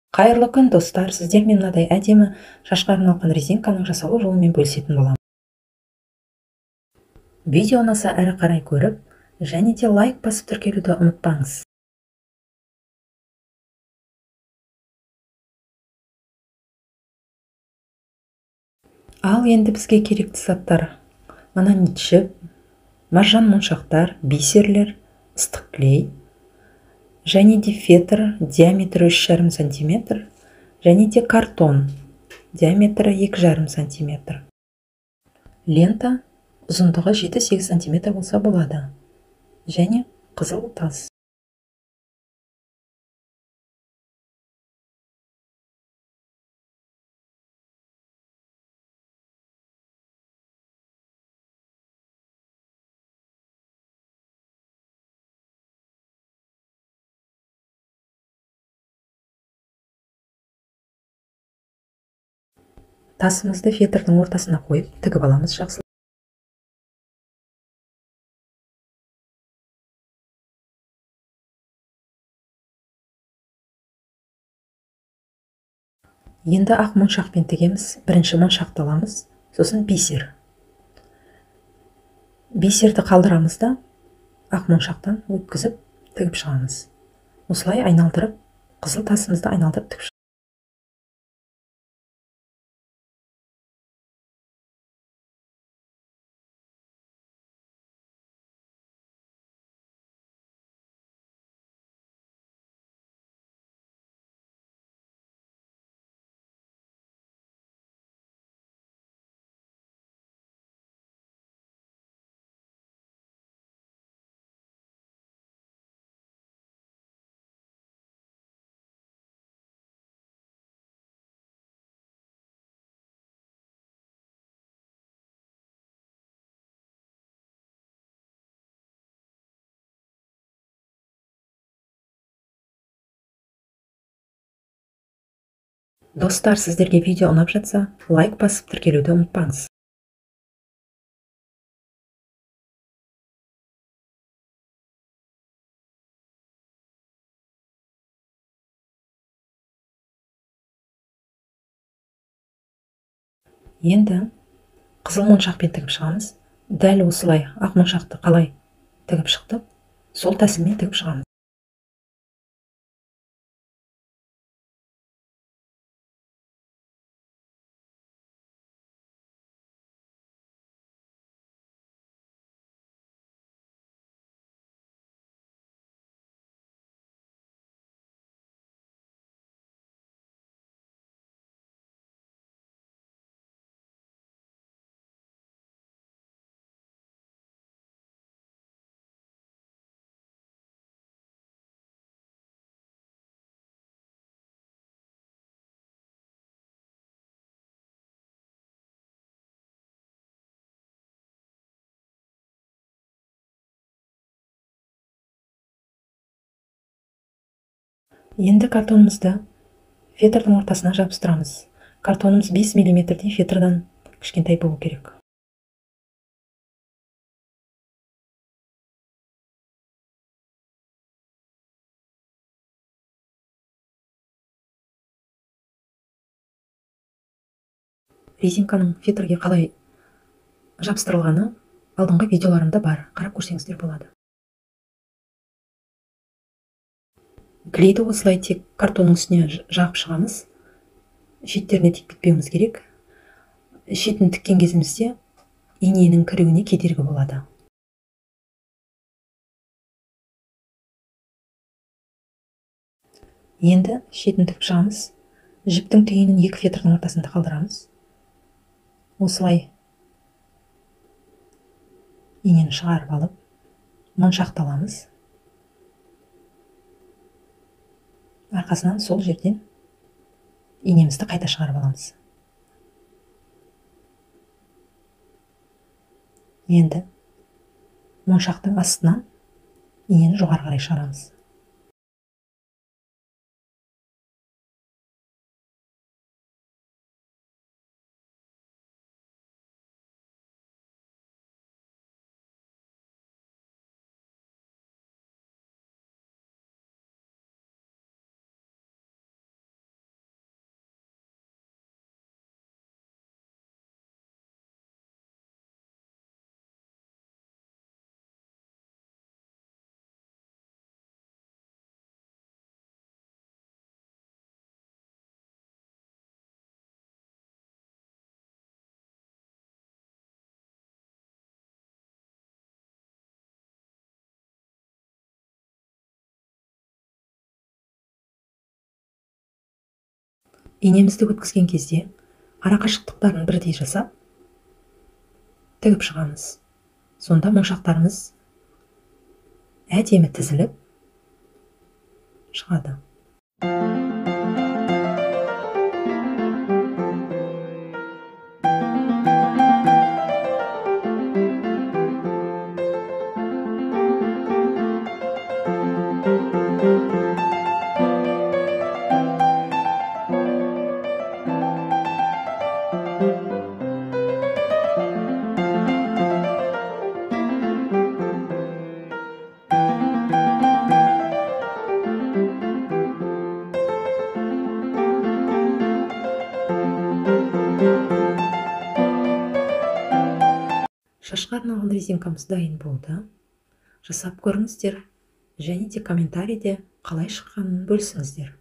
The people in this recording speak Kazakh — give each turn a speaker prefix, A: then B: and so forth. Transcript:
A: Қайырлы күн, достар! Сіздермен мынадай әдемі шашқа арналған резинканың жасалу жолымен бөлісетін боламын. Видео ұнаса әрі қарай көріп, және де лайк басып тіркелуді ұмытпаңыз. Ал енді бізге керекті заттар: мононит жіп, маржан моншақтар, бисерлер, ыстық клей, және де фетр диаметрі 3,5 см, және де картон диаметрі 2,5 см. Лента ұзындығы 7-8 см болса болады, және қызыл тас. Тасымызды фетрдің ортасына қойып, тігіп аламыз жақсы. Енді ақ моншақпен тігеміз. Бірінші моншақты аламыз, сосын бисер. Бисерді қалдырамыз да, ақ моншақтан өткізіп тігіп шығамыз. Осылай айналдырып, қызыл тасымызды айналдырып тігіп шығамыз. Достар, сіздерге видео ұнап жатса, лайк басып тіркелуді ұмытпаңыз. Енді қызыл моншақпен тігіп шығамыз. Дәл осылай ақ моншақты қалай тігіп шықтық, сол тәсілмен тігіп шығамыз. Енді картонымызды фетрдің ортасына жабыстырамыз. Картонымыз 5 мм-дей фетрдан кішкентай болу керек. Резинканың фетрге қалай жабыстырылғаны алдыңғы видеоларымда бар, қарап көрсеңіздер болады. Клейді осылай тек картонның үстіне жағып шығамыз. Шеттеріне тикпеуіміз керек. Шетін тіккен кезімізде иненің кіруіне кедергі болады. Енді шетін тікіп шығамыз. Жіптің түйінін 2 фетрдің ортасында қалдырамыз. Осылай инені шығарып алып, моншақты аламыз. Арқасынан сол жерден инемізді қайта шығарып аламыз. Енді моншақтың астынан инені жоғары қарай шығарамыз. Инемізді өткізген кезде арақашықтықтарын бірдей жасап тігіп шығамыз. Сонда моншақтарымыз әдемі тізіліп шығады. Шашқа арналған резинкамыз дайын болды. Жасап көріңіздер, және де комментарийде қалай шыққанын бөлісіңіздер.